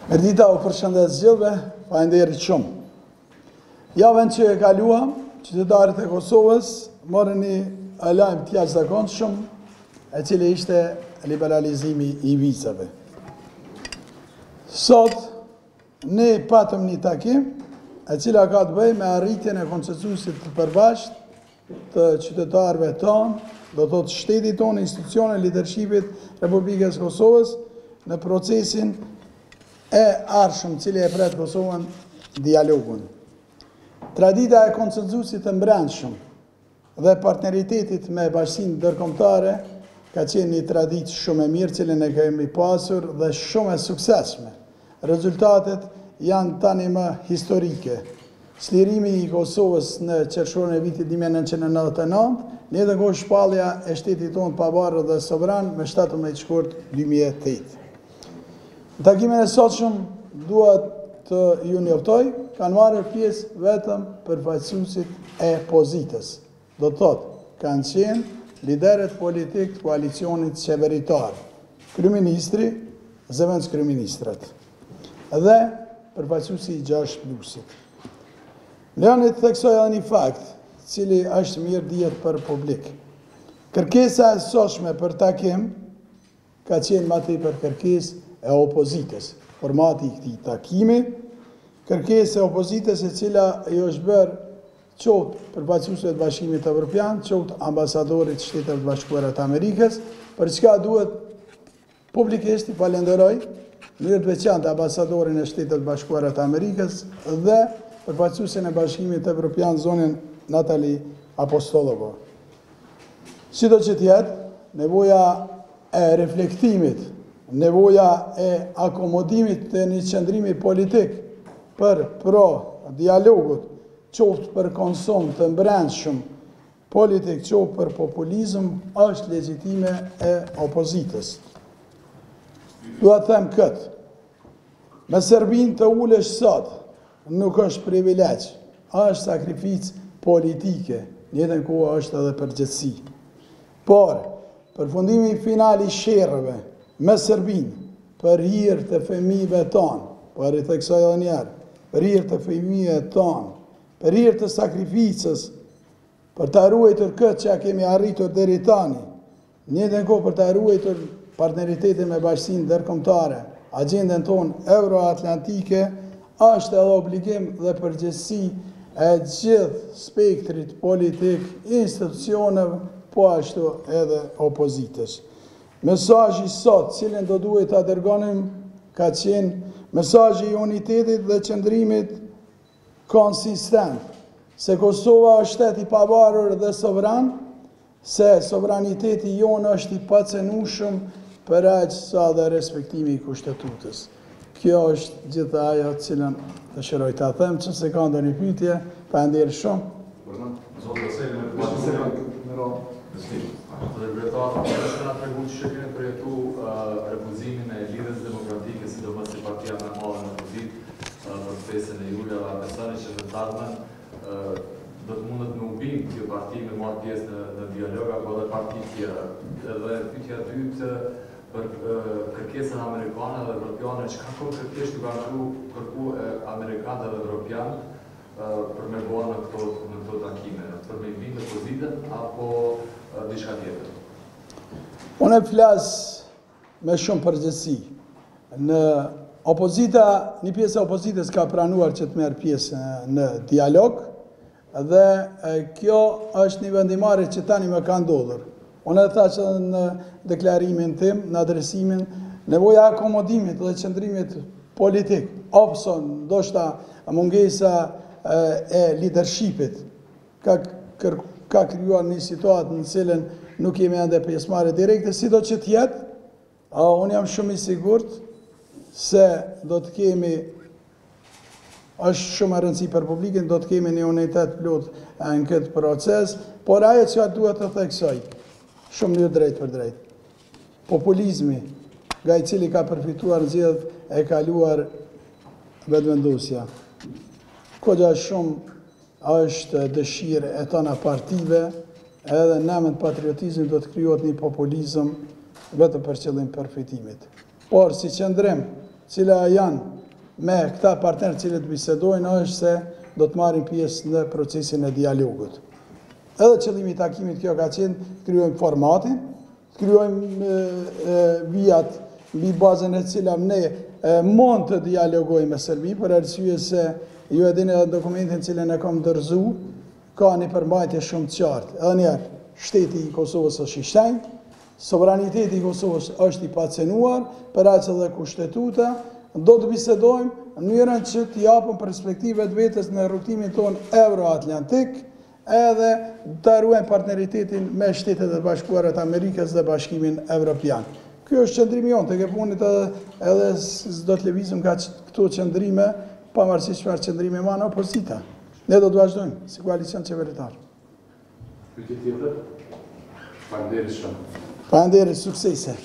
Mirdita u përshëndes gjithëve, falenderit shumë. Javën që e kaluam, qytetarët e Kosovës morën një lajm të jashtëzakonshëm, e cili ishte liberalizimi i vizave. Sot ne patëm një takim, e cila ka të bëjë me arritjen e konsensusit të përbashkët të qytetarëve tonë, do të thotë shtetit tonë, institucione, leadershipit Republikës Kosovës në procesin e arshëm cili e pret Kosovën dialogun. Tradita e konsensusit të mbrendshëm dhe partneritetit me bashkinë ndërkombëtare ka qenë një traditë shumë e mirë cilën e kemi pasur dhe shumë e suksesshme. Rezultatet janë tani më historike. Çlirimi i Kosovës në qershorin e vitit 1999, në edhe kohë shpallja e shtetit tonë të pavarur dhe sovran me 17 shkurt 2008. Në takimin e sotshëm duhet të ju njoftoj, kanë marrë pjesë vetëm përfaqësuesit e opozitës. Do të thotë, kanë qenë liderët politik të koalicionit qeveritar, kryeministri, zëvendës kryeministrat dhe përfaqësuesi i 6 plusit. Leoni të theksoj edhe një fakt, cili është mirë dihet për publik. Kërkesa e sotshme për takim ka qenë më tepër kërkesë e opozitës. Formati i këtij takimi, kërkesë e opozitës e cila i është bërë qoftë përfaqësuesve të Bashkimit Evropian, qoftë ambasadorit të Shtetit Bashkuar të Amerikës, për çka duhet publikisht i falenderoj në mënyrë të veçantë ambasadorin e Shtetit Bashkuar të Amerikës dhe përfaqësuesin e Bashkimit Evropian zonën Natali Apostolovo. Sido që tjetë, nevoja e reflektimit, nevoja e akomodimit të një qëndrimi politik për dialogut, qoftë për konsum të mbrendshëm politik, qoftë për populizëm, është legjitime e opozitës. Dua të them këtë, me Serbinë të ulesh sot, nuk është privilegj, është sakrificë politike, njëtën kohë është edhe përgjithësi. Por, përfundimi final i sherrëve me Serbinë, për hir të fëmijëve tonë, por i theksoj edhe një herë, për hir të fëmijëve tonë, për hir të sakrificës, për të ruajtur këtë që kemi arritur deri tani, njëtën kohë për të ruajtur partneritetin me bashkinë ndërkombëtare, agjendën tonë euroatlantike, është edhe obligim dhe përgjegjësi e gjithë spektrit politik, institucioneve, po ashtu edhe opozitës. Mesazhi sot, cilin do duhet ta dërgonim, ka qenë mesazhi i unitetit dhe qëndrimit konsistent, se Kosova është shtet i pavarur dhe sovran, se sovraniteti jonë është i pacenueshëm për aq sa dhe respektimi i kushtetutës. Kjo është gjithë ajo cilën dëshiroj ta them, që se ka ndonjë pyetje, falenderoj shumë. Zotë Veseli, është nga tregu që keni përjetu refuzimin e lidhjes demokratike, sidomos si partia më e madhe në opozit, për fesën e juaj dhe besoni që në të ardhmen do të mundet me u bindë kjo parti me marrë pjesë në dialog apo edhe parti tjera. Edhe pyetja e dytë për kërkesën amerikane dhe evropiane, çka konkretisht ka kërku amerikanë dhe evropianë për me bua në këto takime, për me bindë opozitën apo diçka tjetër? Unë flas me shumë përgjegjësi. Në opozita, një pjesë e opozitës ka pranuar që të merr pjesë në dialog dhe kjo është një vendimarrje që tani më ka ndodhur. Unë e thash në deklarimin tim, në adresimin, nevoja e akomodimit dhe qëndrimit politik, opson, ndoshta mungesa e leadershipit, ka krijuar një situatë në cilën nuk jemi ende pjesëmarrje direkte, sido që tjetë, unë jam shumë i sigurt se do të kemi, është shumë e rëndësi për publikin, do të kemi një unitet plot në këtë proces, por ajo që duhet të theksoj, shumë një drejt për drejt. Populizmi, nga i cili ka përfituar zgjedhjet e kaluar vetëvendosja. Kogja shumë është dëshirë e tona partive, edhe në emën patriotizmi do të krijohet një populizëm vetëm për qëllim përfitimit. Por si qëndrim, cila janë me këta partnerë cilët bisedojnë, është se do të marrin pjesë në procesin e dialogut. Edhe qëllimi i takimit kjo ka qenë të kryojmë formatin, të kryojmë vijat mbi bazën e cilat ne mund të dialogojmë me Serbi, për arsye se ju e dini edhe dokumentin cilën e kam dorëzu, ka një përmbajtje shumë të qartë. Edhe njerë, shteti i Kosovës është i shenjtë, sovraniteti i Kosovës është i pacenuar, për aq edhe kushtetuta, do të bisedojmë në mënyrën që të japim perspektive të vetës në rrugtimin tonë euro-atlantik, edhe të ruajmë partneritetin me Shtetet e Bashkuara të Amerikës dhe Bashkimin Evropian. Ky është qëndrimi jonë, të ke punit edhe s'do të lëvizim ka këto qëndrime, pavarësisht çfarë qëndrimi ma në opozita. Ne do të vazhdojmë si koalicion qeveritar. Pyetje tjetër? Faleminderit shumë. Faleminderit, suksese.